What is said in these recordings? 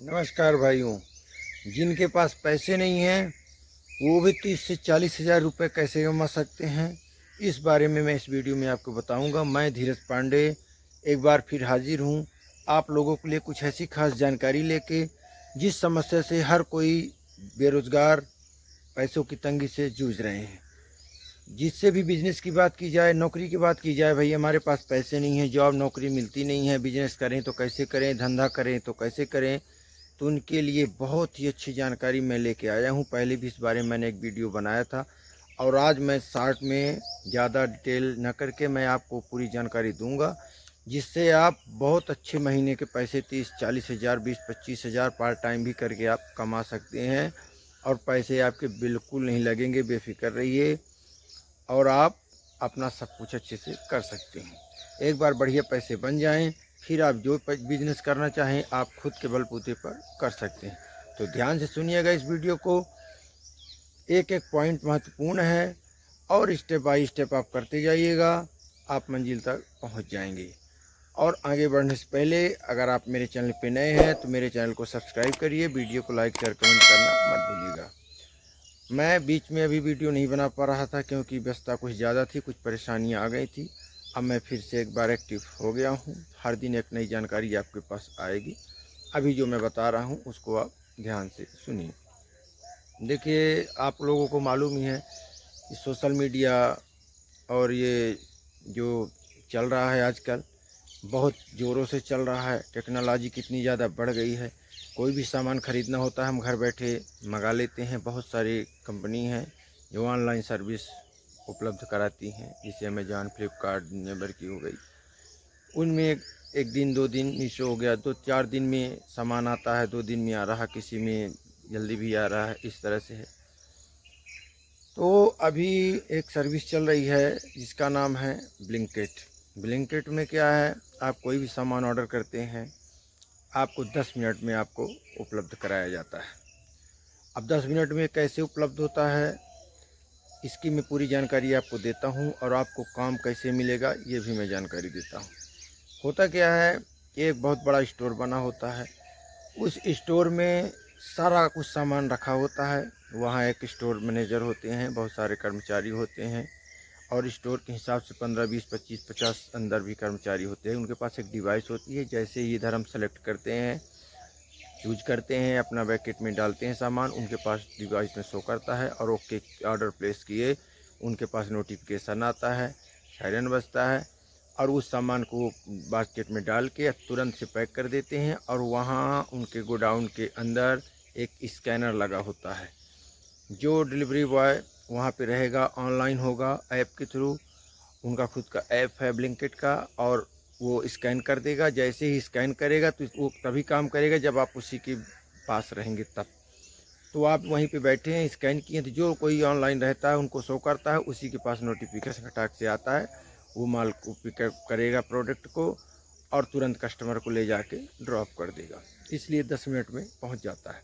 नमस्कार भाइयों। जिनके पास पैसे नहीं हैं वो भी 30 से 40 हज़ार रुपये कैसे कमा सकते हैं, इस बारे में मैं इस वीडियो में आपको बताऊंगा। मैं धीरज पांडे एक बार फिर हाजिर हूं आप लोगों के लिए कुछ ऐसी खास जानकारी लेके जिस समस्या से हर कोई बेरोज़गार पैसों की तंगी से जूझ रहे हैं। जिससे भी बिज़नेस की बात की जाए, नौकरी की बात की जाए, भाई हमारे पास पैसे नहीं हैं, जॉब नौकरी मिलती नहीं है, बिज़नेस करें तो कैसे करें, धंधा करें तो कैसे करें, तो उनके लिए बहुत ही अच्छी जानकारी मैं लेके आया हूँ। पहले भी इस बारे में मैंने एक वीडियो बनाया था और आज मैं शॉर्ट में ज़्यादा डिटेल न करके मैं आपको पूरी जानकारी दूंगा, जिससे आप बहुत अच्छे महीने के पैसे 30-40 हज़ार, 20-25 हज़ार पार्ट टाइम भी करके आप कमा सकते हैं और पैसे आपके बिल्कुल नहीं लगेंगे। बेफिक्र रहिए और आप अपना सब कुछ अच्छे से कर सकते हैं। एक बार बढ़िया पैसे बन जाएं, फिर आप जो बिज़नेस करना चाहें आप खुद के बलबूते पर कर सकते हैं। तो ध्यान से सुनिएगा इस वीडियो को, एक एक पॉइंट महत्वपूर्ण है और स्टेप बाय स्टेप आप करते जाइएगा, आप मंजिल तक पहुंच जाएंगे। और आगे बढ़ने से पहले अगर आप मेरे चैनल पे नए हैं तो मेरे चैनल को सब्सक्राइब करिए, वीडियो को लाइक शेयर कमेंट करना मत भूलिएगा। मैं बीच में अभी वीडियो नहीं बना पा रहा था क्योंकि व्यस्तता कुछ ज़्यादा थी, कुछ परेशानियां आ गई थी। अब मैं फिर से एक बार एक्टिव हो गया हूं। हर दिन एक नई जानकारी आपके पास आएगी। अभी जो मैं बता रहा हूं उसको आप ध्यान से सुनिए। देखिए, आप लोगों को मालूम ही है कि सोशल मीडिया और ये जो चल रहा है आजकल बहुत ज़ोरों से चल रहा है। टेक्नोलॉजी कितनी ज़्यादा बढ़ गई है। कोई भी सामान ख़रीदना होता है हम घर बैठे मंगा लेते हैं। बहुत सारी कंपनी हैं जो ऑनलाइन सर्विस उपलब्ध कराती हैं, जैसे अमेजॉन, फ्लिपकार्ट, दुनिया भर की हो गई। उनमें एक दिन 2 दिन मीशो हो गया, 2-4 दिन में सामान आता है, 2 दिन में आ रहा, किसी में जल्दी भी आ रहा है, इस तरह से है। तो अभी एक सर्विस चल रही है जिसका नाम है ब्लिंकिट। ब्लिंकिट में क्या है, आप कोई भी सामान ऑर्डर करते हैं आपको 10 मिनट में आपको उपलब्ध कराया जाता है। अब 10 मिनट में कैसे उपलब्ध होता है इसकी मैं पूरी जानकारी आपको देता हूं और आपको काम कैसे मिलेगा ये भी मैं जानकारी देता हूं। होता क्या है, एक बहुत बड़ा स्टोर बना होता है। उस स्टोर में सारा कुछ सामान रखा होता है। वहाँ एक स्टोर मैनेजर होते हैं, बहुत सारे कर्मचारी होते हैं और स्टोर के हिसाब से 15, 20, 25, 50 अंदर भी कर्मचारी होते हैं। उनके पास एक डिवाइस होती है, जैसे ही इधर हम सेलेक्ट करते हैं, चूज करते हैं, अपना बैकेट में डालते हैं सामान, उनके पास डिवाइस में शो करता है और ओके ऑर्डर प्लेस किए, उनके पास नोटिफिकेशन आता है, सायरन बजता है और उस सामान को बास्केट में डाल के तुरंत से पैक कर देते हैं। और वहाँ उनके गोडाउन के अंदर एक स्कैनर लगा होता है। जो डिलीवरी बॉय वहाँ पे रहेगा, ऑनलाइन होगा ऐप के थ्रू, उनका खुद का ऐप है ब्लिंकिट का, और वो स्कैन कर देगा। जैसे ही स्कैन करेगा तो वो तभी काम करेगा जब आप उसी के पास रहेंगे तब। तो आप वहीं पे बैठे हैं, स्कैन किए, तो जो कोई ऑनलाइन रहता है उनको शो करता है, उसी के पास नोटिफिकेशन फटाक से आता है। वो माल को पिकअप करेगा, प्रोडक्ट को, और तुरंत कस्टमर को ले जाके ड्रॉप कर देगा। इसलिए 10 मिनट में पहुंच जाता है।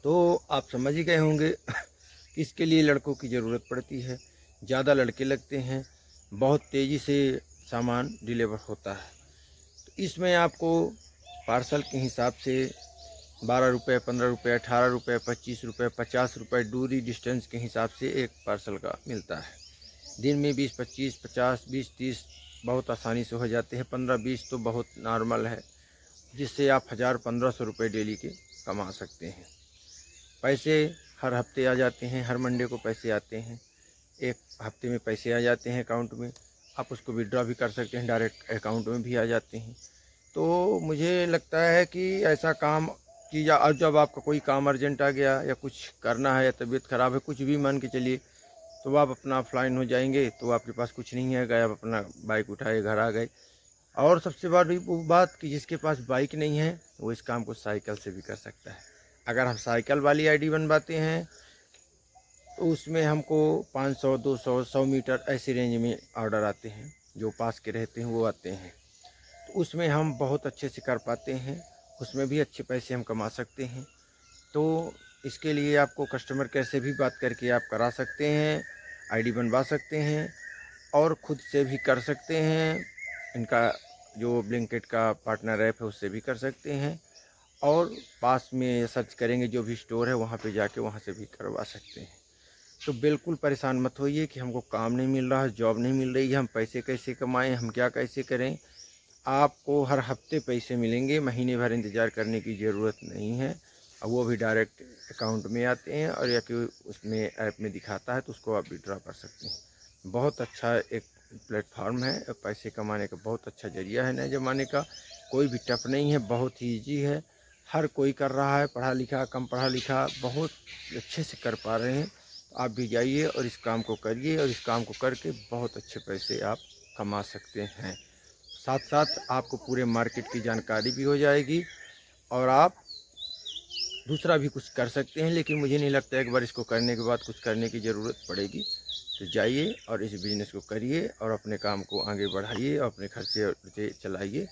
तो आप समझ ही गए होंगे कि इसके लिए लड़कों की ज़रूरत पड़ती है, ज़्यादा लड़के लगते हैं, बहुत तेज़ी से सामान डिलीवर होता है। तो इसमें आपको पार्सल के हिसाब से 12 रुपये, 15 रुपये, 18 रुपये, 25 रुपये, 50 रुपये दूरी डिस्टेंस के हिसाब से एक पार्सल का मिलता है। दिन में 20, 25, 50, 20, 30 बहुत आसानी से हो जाते हैं। 15-20 तो बहुत नॉर्मल है, जिससे आप 1000-1500 रुपये डेली के कमा सकते हैं। पैसे हर हफ्ते आ जाते हैं, हर मंडे को पैसे आते हैं। एक हफ्ते में पैसे आ जाते हैं अकाउंट में, आप उसको विड्रॉ भी कर सकते हैं, डायरेक्ट अकाउंट में भी आ जाते हैं। तो मुझे लगता है कि ऐसा काम किया, और जब आपका कोई काम अर्जेंट आ गया या कुछ करना है या तबीयत ख़राब है, कुछ भी मान के चलिए, तो आप अपना ऑफलाइन हो जाएंगे, तो आपके पास कुछ नहीं है, गए आप अपना बाइक उठाए घर आ गए। और सबसे बड़ी वो बात कि जिसके पास बाइक नहीं है वो इस काम को साइकिल से भी कर सकता है। अगर हम साइकिल वाली आईडी बनवाते हैं तो उसमें हमको 500, 200, 100 मीटर ऐसी रेंज में ऑर्डर आते हैं, जो पास के रहते हैं वो आते हैं। तो उसमें हम बहुत अच्छे से कर पाते हैं, उसमें भी अच्छे पैसे हम कमा सकते हैं। तो इसके लिए आपको कस्टमर केयर से भी बात करके आप करा सकते हैं, आईडी बनवा सकते हैं और ख़ुद से भी कर सकते हैं। इनका जो ब्लिंकिट का पार्टनर ऐप है उससे भी कर सकते हैं। और पास में सर्च करेंगे जो भी स्टोर है वहाँ पे जाके वहाँ से भी करवा सकते हैं। तो बिल्कुल परेशान मत होइए कि हमको काम नहीं मिल रहा है, जॉब नहीं मिल रही है, हम पैसे कैसे कमाएं, हम क्या कैसे करें। आपको हर हफ्ते पैसे मिलेंगे, महीने भर इंतज़ार करने की ज़रूरत नहीं है। और वो भी डायरेक्ट अकाउंट में आते हैं, और या कि उसमें ऐप में दिखाता है तो उसको आप विड्रॉ कर सकते हैं। बहुत अच्छा एक प्लेटफॉर्म है, पैसे कमाने का बहुत अच्छा ज़रिया है नए ज़माने का। कोई भी टफ नहीं है, बहुत ही ईजी है, हर कोई कर रहा है, पढ़ा लिखा कम पढ़ा लिखा बहुत अच्छे से कर पा रहे हैं। तो आप भी जाइए और इस काम को करिए, और इस काम को करके बहुत अच्छे पैसे आप कमा सकते हैं। साथ साथ आपको पूरे मार्केट की जानकारी भी हो जाएगी, और आप दूसरा भी कुछ कर सकते हैं। लेकिन मुझे नहीं लगता एक बार इसको करने के बाद कुछ करने की ज़रूरत पड़ेगी। तो जाइए और इस बिज़नेस को करिए और अपने काम को आगे बढ़ाइए और अपने खर्चे चलाइए।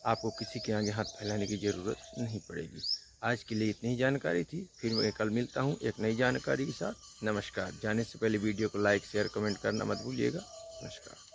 आपको किसी के आगे हाथ फैलाने की ज़रूरत नहीं पड़ेगी। आज के लिए इतनी ही जानकारी थी, फिर मैं कल मिलता हूँ एक नई जानकारी के साथ। नमस्कार। जाने से पहले वीडियो को लाइक शेयर कमेंट करना मत भूलिएगा। नमस्कार।